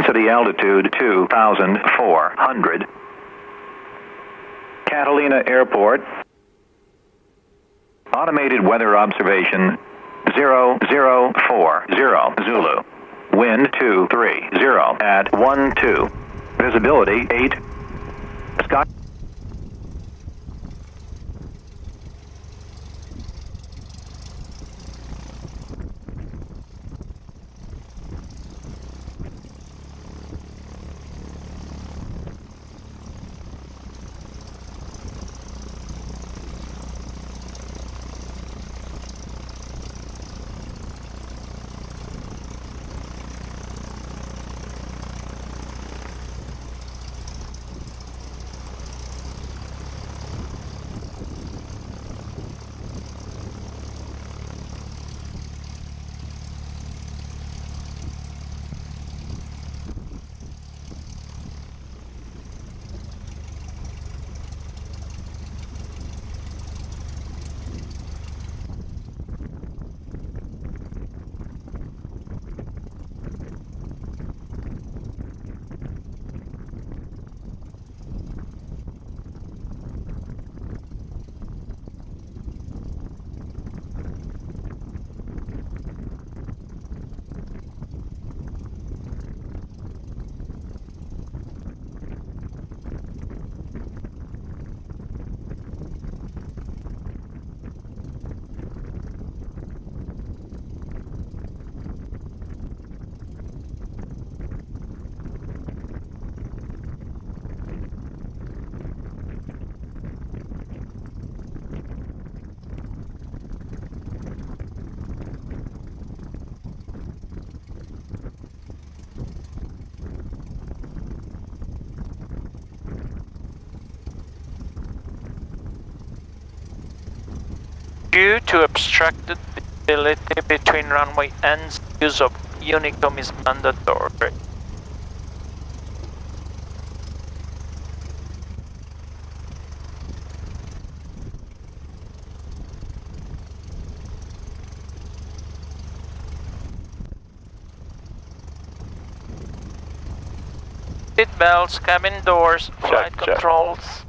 City altitude 2,400. Catalina Airport. Automated weather observation 0040 Zulu. Wind 230 at 12. Visibility 8. Sky. Due to obstructed visibility between runway ends, use of Unicom is mandatory. Seat belts, cabin doors, flight controls.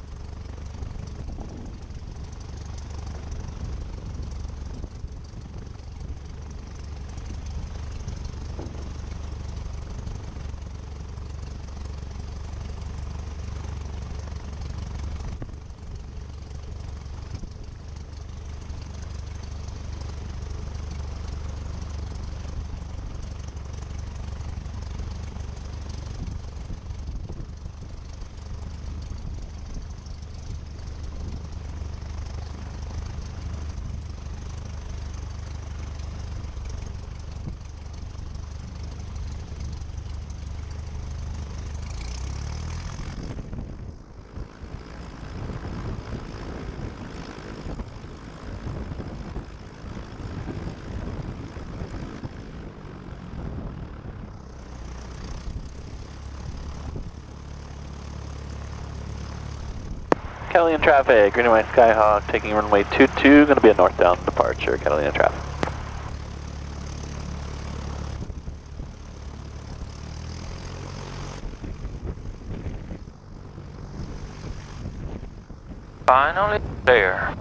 Catalina traffic, green and white Skyhawk taking runway 22, going to be a northbound departure, Catalina traffic. Finally there.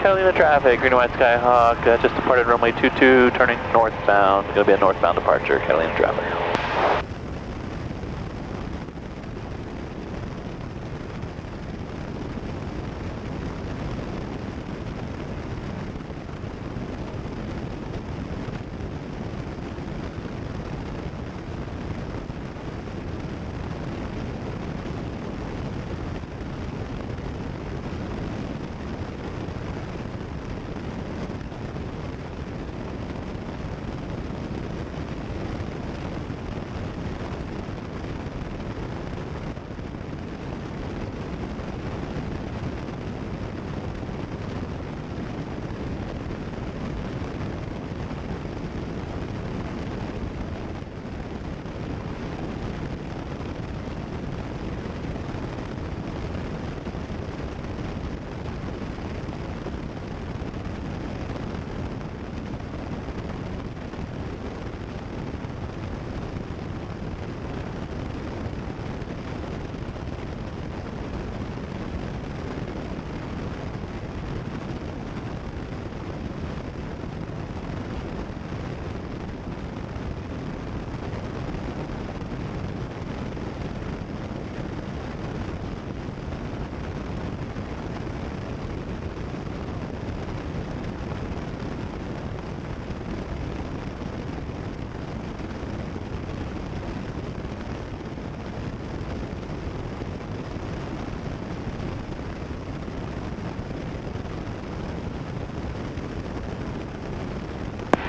Catalina traffic, green and white Skyhawk, just departed runway 22, turning northbound. Going to be a northbound departure, Catalina traffic.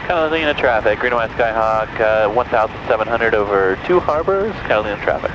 Catalina traffic, green and white Skyhawk, 1,700 over 2 harbors, Catalina traffic.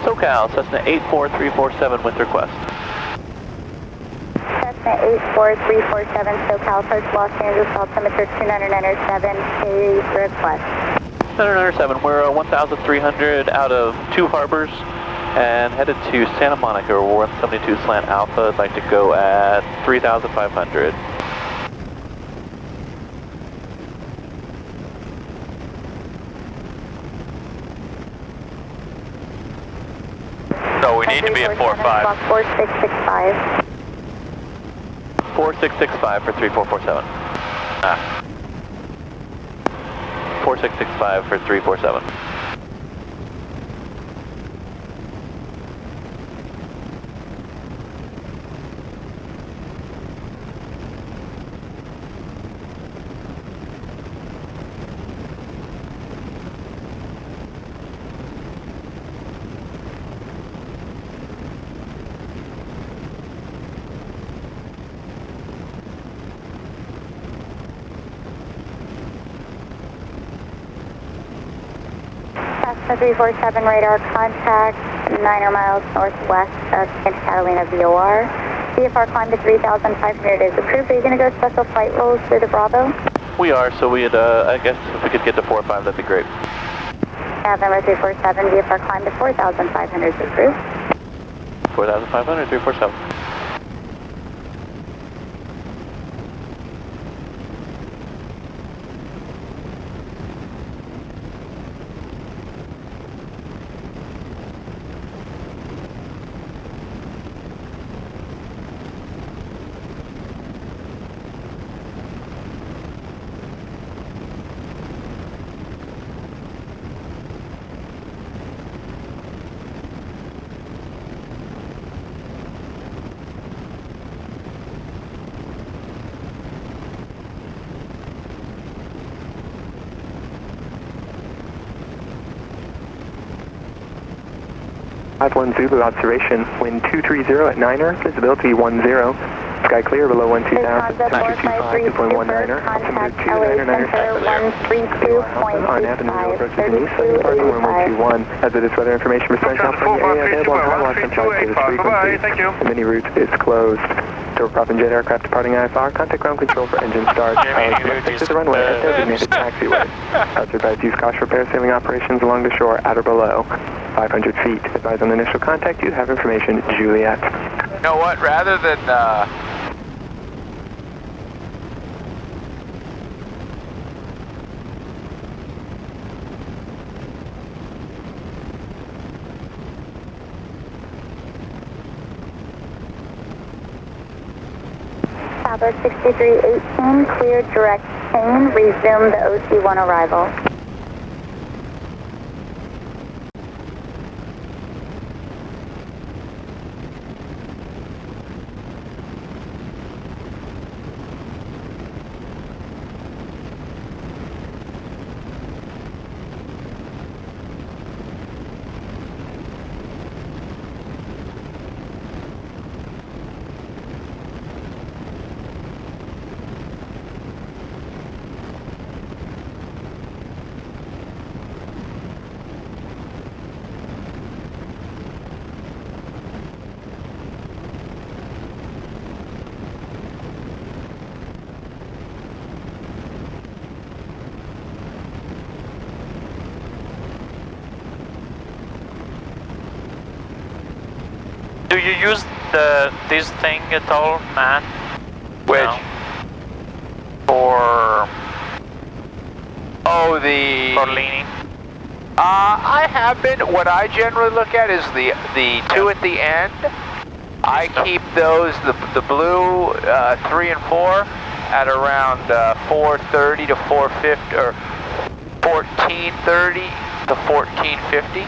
SoCal, Cessna 84347 with request. Cessna 84347, SoCal, approach Los Angeles, altimeter 2997, please request. 997, we're 1,300 out of 2 harbors and headed to Santa Monica. We're 172 slant alpha. I'd like to go at 3,500. So we need to be at 4-5. 4665. 4665 for 3447. 4665 for 347. 347 radar contact, 9 miles northwest of Santa Catalina VOR. VFR climb to 3,500 is approved. Are you going to go special flight rules through the Bravo? We are, so we'd, I guess if we could get to 4 or 5, that'd be great. November 347, VFR climb to 4,500 is approved. 4,500, 347. Zulu observation, wind 230 at 9er, visibility 10, sky clear below 12,000, temperature 2.19er, altimeter 132.85, on Avenue approach to the new site, parking runway 21. As it is weather information for Southern California area, available on high watch and flight frequency. The mini route is closed. Turboprop and jet aircraft departing IFR, contact ground control for engine start. Connect to the runway at designated taxiway. Hazard advised use caution repair sailing operations along the shore at or below 500 feet. Advise on initial contact, you have information, Juliet. You know what, rather than, Southwest 6318, cleared direct chain, resume the OC1 arrival. Do you use this thing at all, Matt? which, No. for, oh, the, For leaning? I have been, what I generally look at is the two at the end. I keep those, the blue 3 and 4 at around 430 to 450, or 1430 to 1450.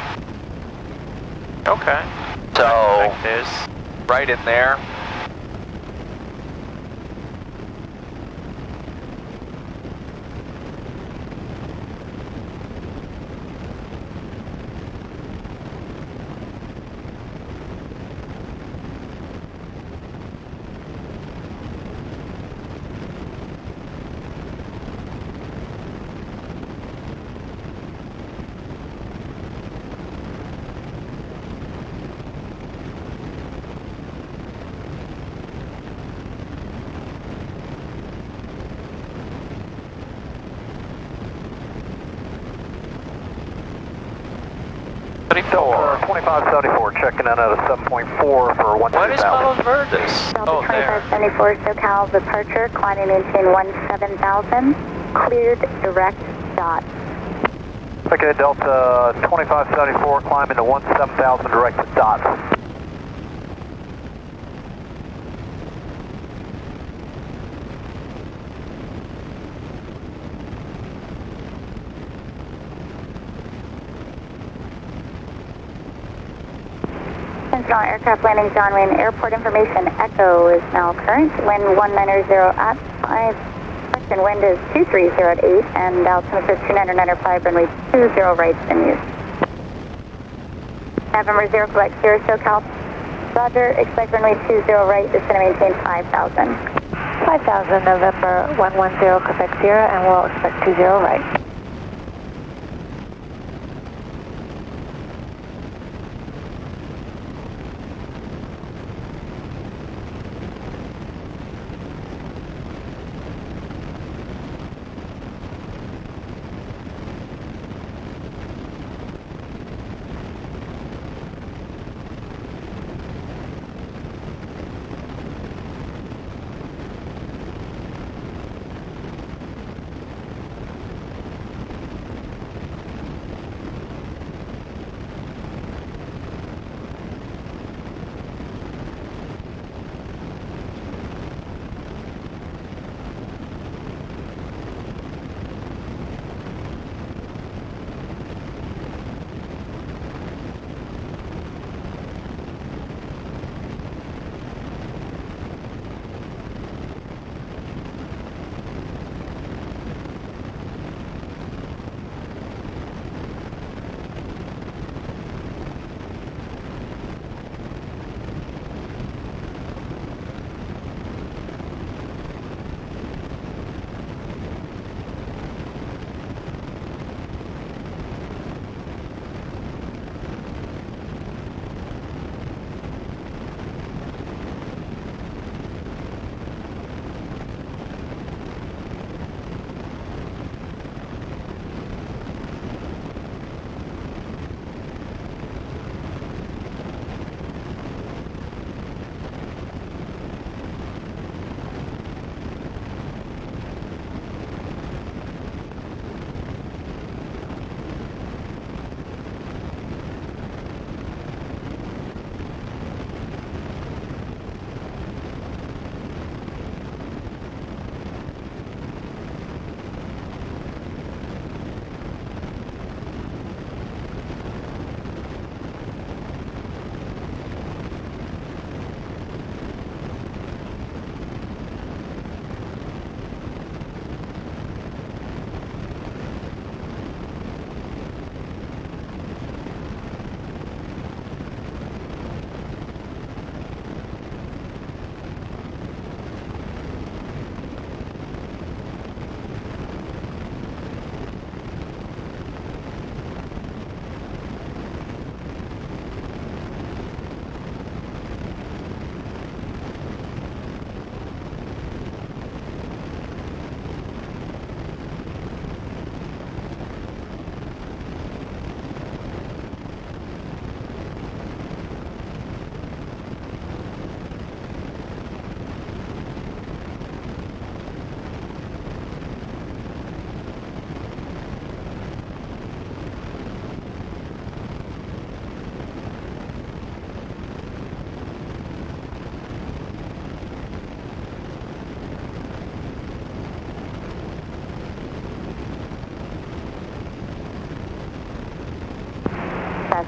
Okay. So, Like this. right in there. So, 2574, checking in at a 7.4 for 120,000. What is Palos Verdes? Delta Oh, there. 2574 SoCal departure, climbing maintain 17,000, cleared direct dot. Okay, Delta 2574, climbing to 17,000 direct to dot. Sentinel aircraft landing John Wayne Airport information. Echo is now current. Wind 190 at 5. Question wind is 230 at 8 and altimeter 299 at 5. Runway 20 right in use. November 0 Quebec 0 SoCal. Roger. Expect runway 20 right is going to maintain 5,000. 5,000 November 110 Quebec 0 and we'll expect 20 right.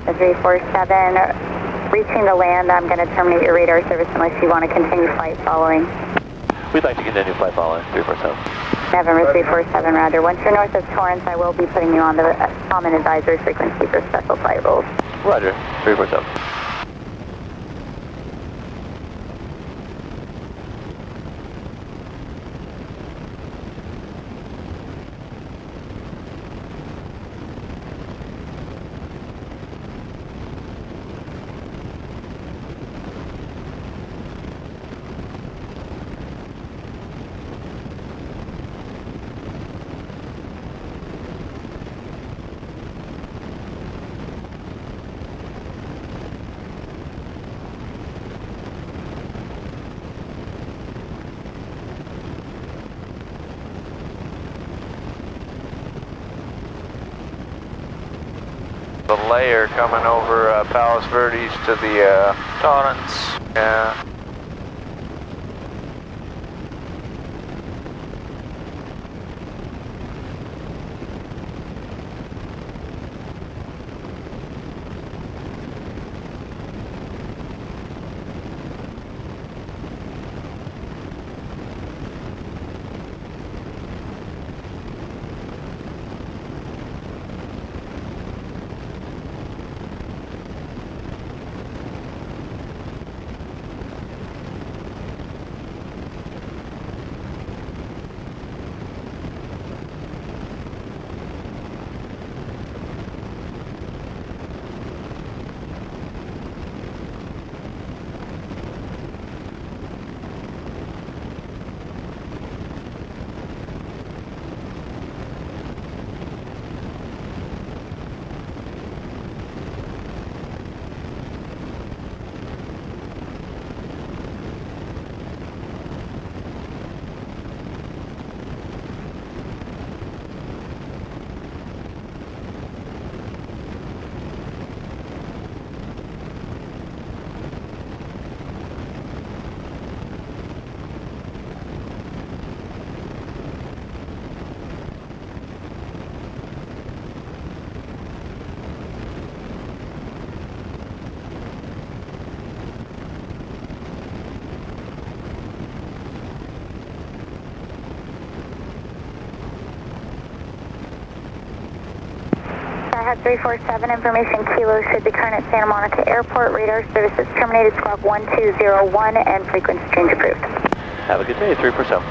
Cessna 347. Reaching the land, I'm going to terminate your radar service unless you want to continue flight following. We'd like to continue flight following 347. November 347, roger. Once you're north of Torrance, I will be putting you on the common advisory frequency for special flight rules. Roger, 347. The layer coming over Palos Verdes to the Torrance. yeah. Skyhawk 347, information Kilo should be current at Santa Monica Airport. Radar services terminated, squawk 1201, and frequency change approved. Have a good day, 347.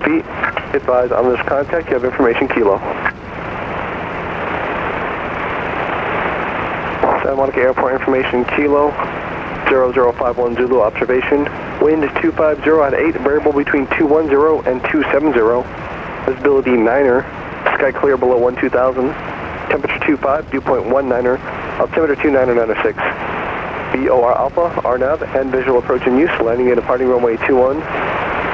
Be advised on this contact, you have information Kilo. Santa Monica Airport information Kilo, 0051 Zulu observation. Wind 250 at 8, variable between 210 and 270. Visibility 9er, sky clear below 12,000. Temperature 25, dew point 19er, altimeter 29906. BOR Alpha, RNAV, and visual approach in use, landing and departing runway 21.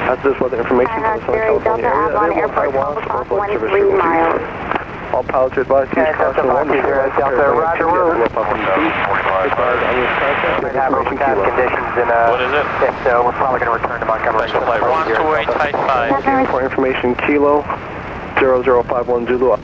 After this weather information from the Southern California area, available Taiwan, for flight service frequency. All pilots are advised to use caution 1 to Delta, roger, roger. Advised on this contact, you have information Kilo. What is it? So we're probably going to return to Montgomery. 12855. Airport information Kilo, 0051 Zulu.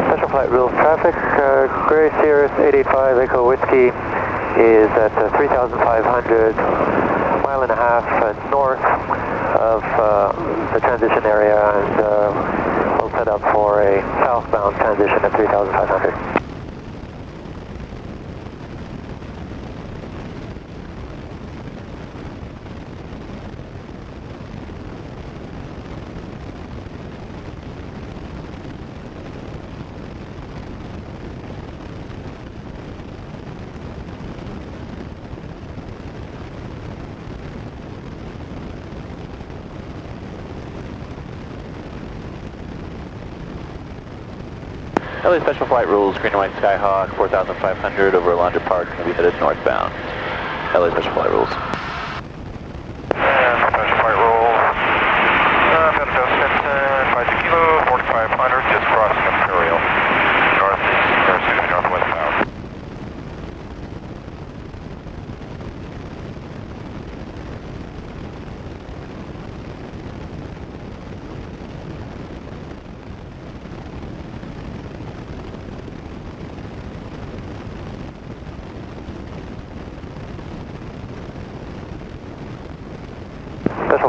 Special flight rules traffic, Gray Sirius 885 Echo Whiskey is at 3,500, mile and a half north of the transition area, and we'll set up for a southbound transition at 3,500. LA Special Flight Rules, green and white Skyhawk, 4,500 over Alondra Park, going to be headed northbound. LA Special Flight Rules. And Special Flight Rules.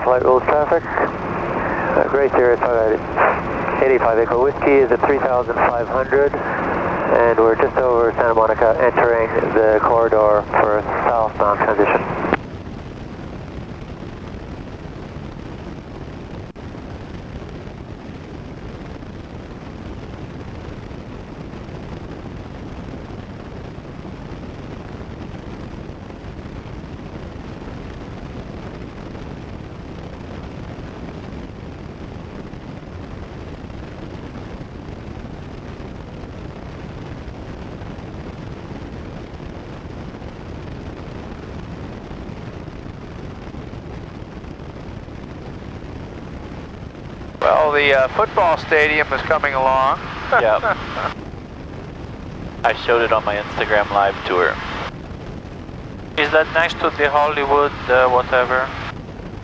flight rules traffic. Gray Sirius 85 Echo Whiskey is at 3,500, and we're just over Santa Monica entering the corridor for southbound transition. Well, the football stadium is coming along. Yep. I showed it on my Instagram live tour. Is that next to the Hollywood, whatever?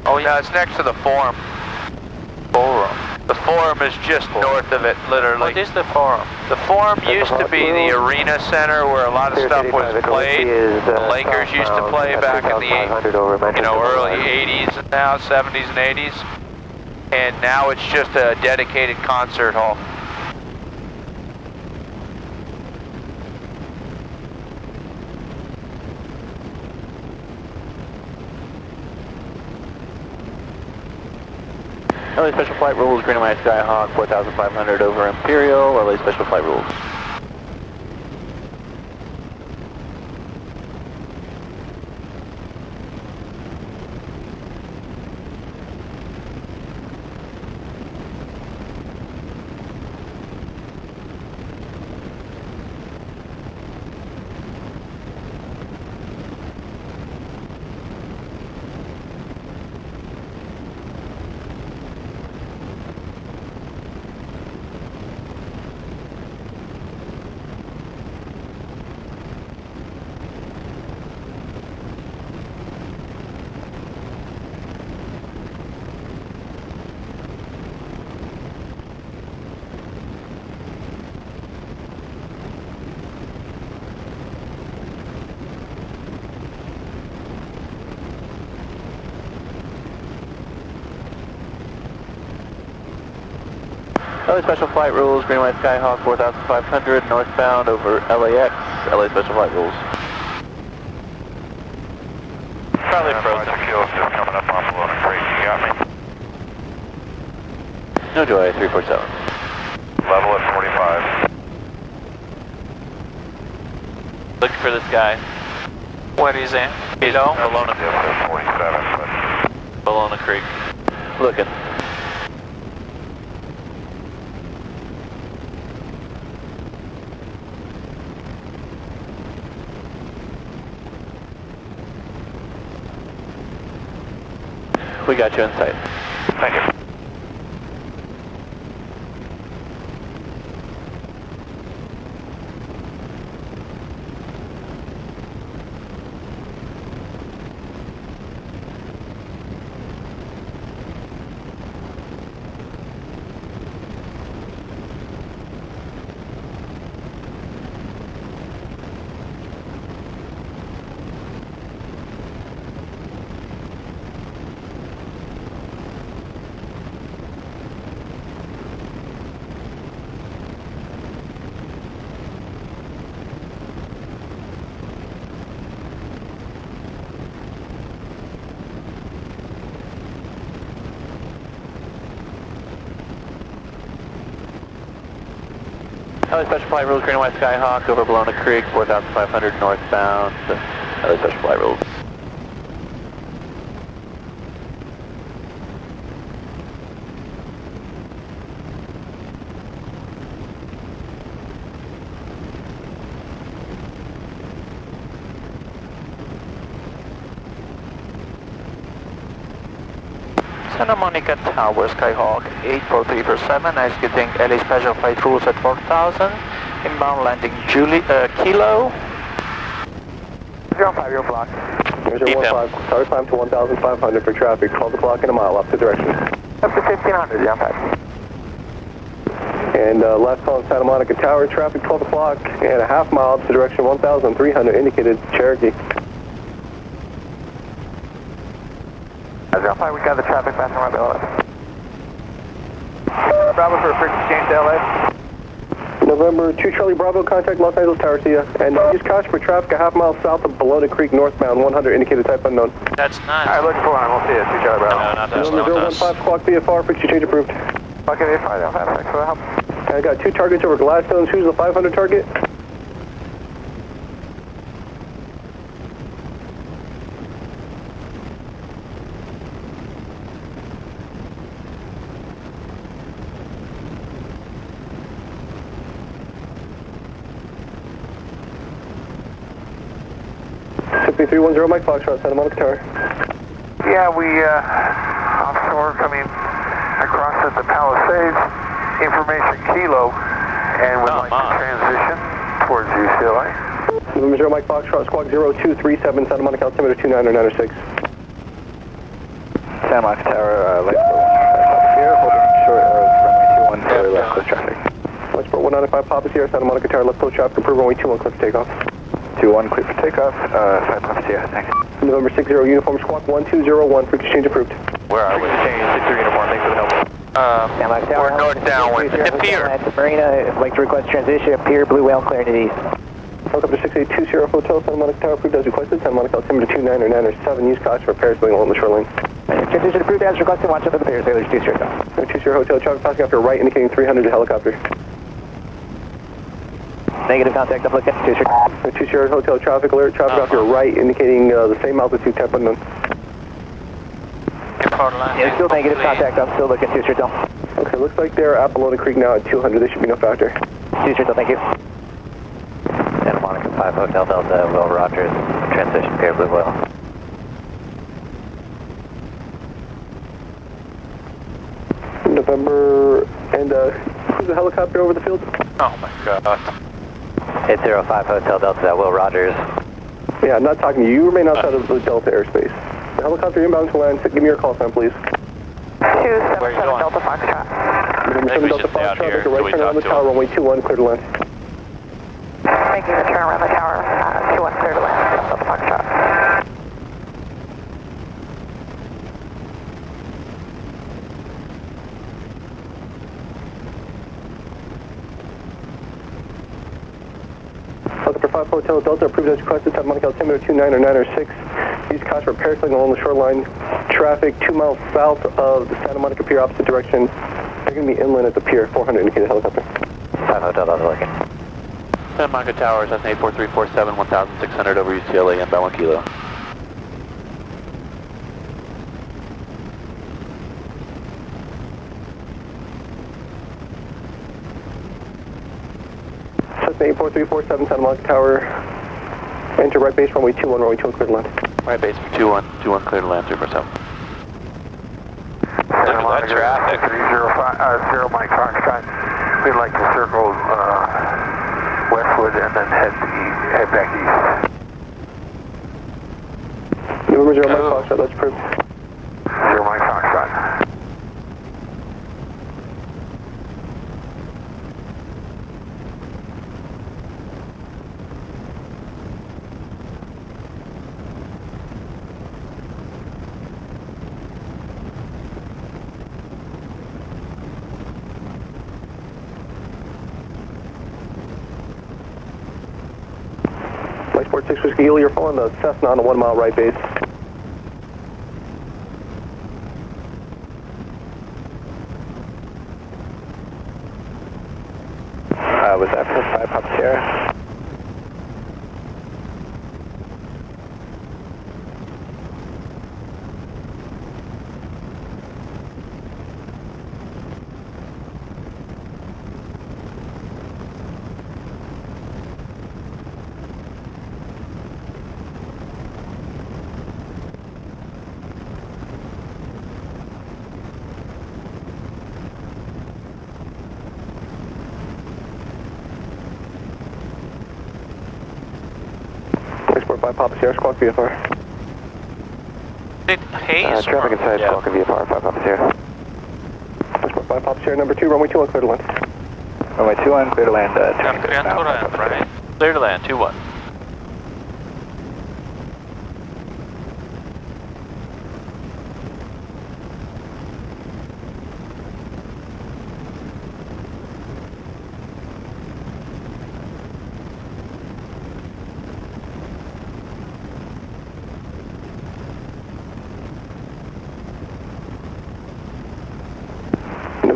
Oh yeah, it's next to the Forum. Forum. The Forum is just north of it, literally. What is the Forum? The Forum used to be the arena center where a lot of stuff was played. The Lakers used to play back in the early 80s and now 70s and 80s. And now it's just a dedicated concert hall. LA Special Flight Rules, Green and White Skyhawk, 4,500 over Imperial, LA Special Flight Rules. LA Special Flight Rules, Green White Skyhawk, 4,500 northbound over LAX, LA Special Flight Rules. Probably frozen. Just coming up off Balloon Creek, you got me? No joy, 347. Level at 45. Look for this guy. What is it? Below? Balloon 47, but... Balloon Creek. Looking. We got you in sight. Thank you. LA Special Flight Rules, Green and White Skyhawk over Bologna Creek, 4,500 northbound, LA Special Flight Rules. Santa Monica Tower, Skyhawk 84347, nice getting LA Special Flight Rules at 4,000, inbound landing Kilo. 05, you're blocked. 015, start climb to 1,500 for traffic, 12 o'clock in a mile, opposite direction. Up to 1,500, yeah, 5. And last call on Santa Monica Tower, traffic 12 o'clock and a half mile opposite direction, 1,300, indicated Cherokee. 05, we got the traffic passing right below us. Bravo for a quick exchange to LA. November 2 Charlie Bravo, contact Los Angeles Tower, see ya. And use caution for traffic a half mile south of Bologna Creek northbound, 100 indicated type unknown. That's nice. Alright, looking for one, we'll see you. 2 Charlie Bravo. No, not us, November not 015 us. squawk VFR, frequency change approved. Okay, VFR, thanks for the help. I got 2 targets over Gladstones. Who's the 500 target? $310 Mike Foxtrot, Santa Monica Tower. Yeah, we offshore coming across at the Palisades, information kilo, and would like to transition towards UCLA. November 0 Mike Foxtrot, squawk 0237, Santa Monica altimeter 29906. Santa Monica Tower, light here, holding short of runway 21 for left coast traffic. Westport 195 Papa Sierra, Santa Monica Tower, left coast traffic, approved runway 21, clear for takeoff. 21, clear for takeoff, 5 Papa Sierra, thanks. November 60 uniform squawk 1201, frequency change approved. Where are we? Exchange 63 uniform, thanks for the help. Santa Monica Tower, We're north downwind. at the pier. At the marina, I'd like to request transition, pier, blue whale, clearing to the east. Helicopter 6820 Hotel, Santa Monica Tower, approved as requested, Santa Monica altimeter 29907, use caution for parasailing along the shoreline. Transition approved as requested, watch out for the pier, sailors 2 straight down. 20 Hotel, traffic passing off your right, indicating 300 to helicopter. Negative contact, I'm looking, 2 straight down. 20 Hotel, traffic alert, traffic off your right, indicating the same altitude, type unknown. Yeah, still negative contact, I'm still looking, 2 straight down. Okay, looks like they're at Bologna Creek now at 200, there should be no factor. 2 straight down, thank you. Santa Monica 5 Hotel Delta, Will Rogers, transition pier, blue whale. November, and who's the helicopter over the field? Oh my god. It's 05 Hotel Delta, Will Rogers. Yeah, I'm not talking to you. You remain outside of the Delta airspace. The helicopter inbound to land, give me your call sign, please. 277 Delta Foxtrot. November 7 Delta Foxtrot, make a right turn around the tower, runway 21, clear to land. Making the turn around the tower, 21 clear to land, Delta Foxtrot. Helicopter 5 Hotel Delta, approved as requested, Santa Monica altimeter 29906. Use caution for parasailing along the shoreline. Traffic 2 miles south of the Santa Monica Pier, opposite direction. They're going to be inland at the pier, 400 indicated helicopter. 5 Hotel Delta looking. Santa Monica Tower, Cessna 84347, 1600 over UCLA, inbound 1 kilo. Cessna 84347, Santa Monica Tower. Enter right base, runway 21, runway 21, clear to land. Right base 21, clear to land 347. Look at that traffic. 0 Mike Foxtrot. We'd like to circle westward and then head back east. November 0 Mike Foxtrot, that's approved. 0 Mike Foxtrot. Sport 6 Whiskey Eagle, you're following the Cessna on a 1 mile right base. Was that for 5 Papa Sierra? Export 5 Papa Sierra, squawk VFR. Hayes? Traffic inside, squawk and VFR, 5 Papa Sierra. Export 5 Papa Sierra, number 2, runway 21, clear to land. Runway 21, clear to land, Clear to land, right? Clear to land, 2-1.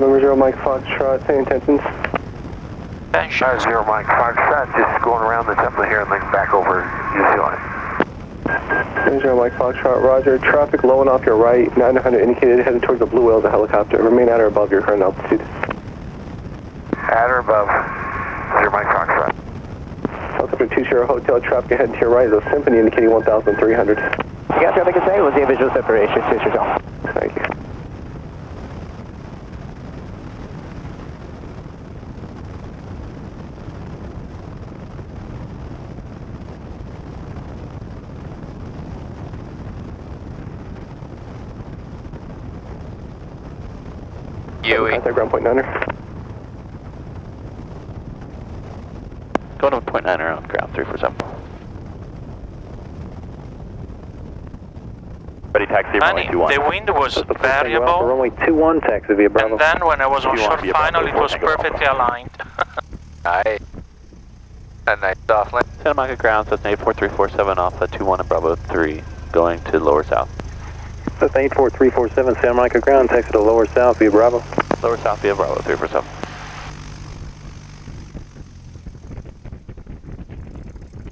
November 0 Mike Foxtrot, same intentions. 0 Mike Foxtrot, just going around the template here and then back over New Zealand. 0 Mike Foxtrot, roger. Traffic low and off your right, 900 indicated, headed towards the blue whale of the helicopter. Remain at or above your current altitude. At or above 0 Mike Foxtrot. Helicopter 20 Hotel, traffic ahead to your right, the Symphony indicating 1,300. You got traffic at say, we'll see a visual separation, switch yourself. Thank you. Contact ground point 9er. Going to point 9er on ground 347. Ready taxi runway 21. The wind was variable. Runway 21, taxi via Bravo. And then when I was on short final, it was perfectly aligned. Nice. A nice soft land. Santa Monica ground, Cessna 84347 off at 21 and Bravo 3, going to lower south. Cessna 84347, Santa Monica ground, taxi to lower south via Bravo. Lower south via Bravo 347.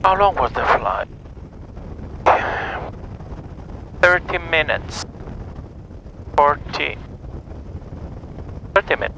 How long was the flight? 30 minutes. 30 minutes.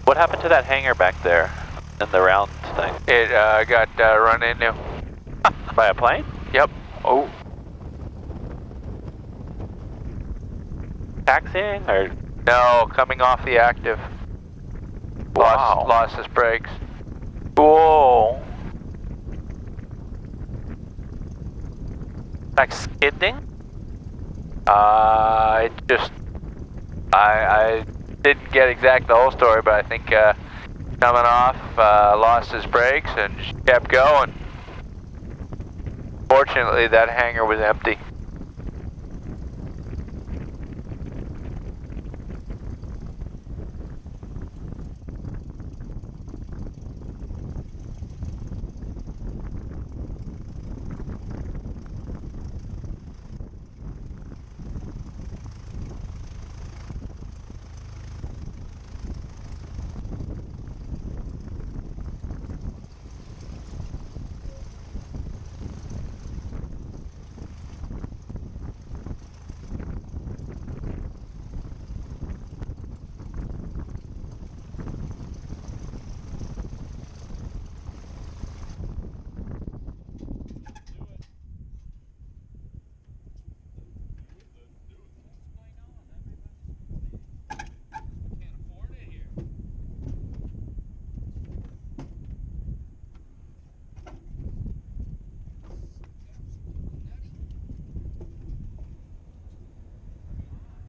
What happened to that hangar back there in the round thing? It got run into. By a plane? Yep. Oh. Taxiing or? No, coming off the active. Wow. Lost his brakes. Whoa. Like skidding? It just, I didn't get exact the whole story, but I think coming off, lost his brakes and just kept going. Fortunately, that hangar was empty.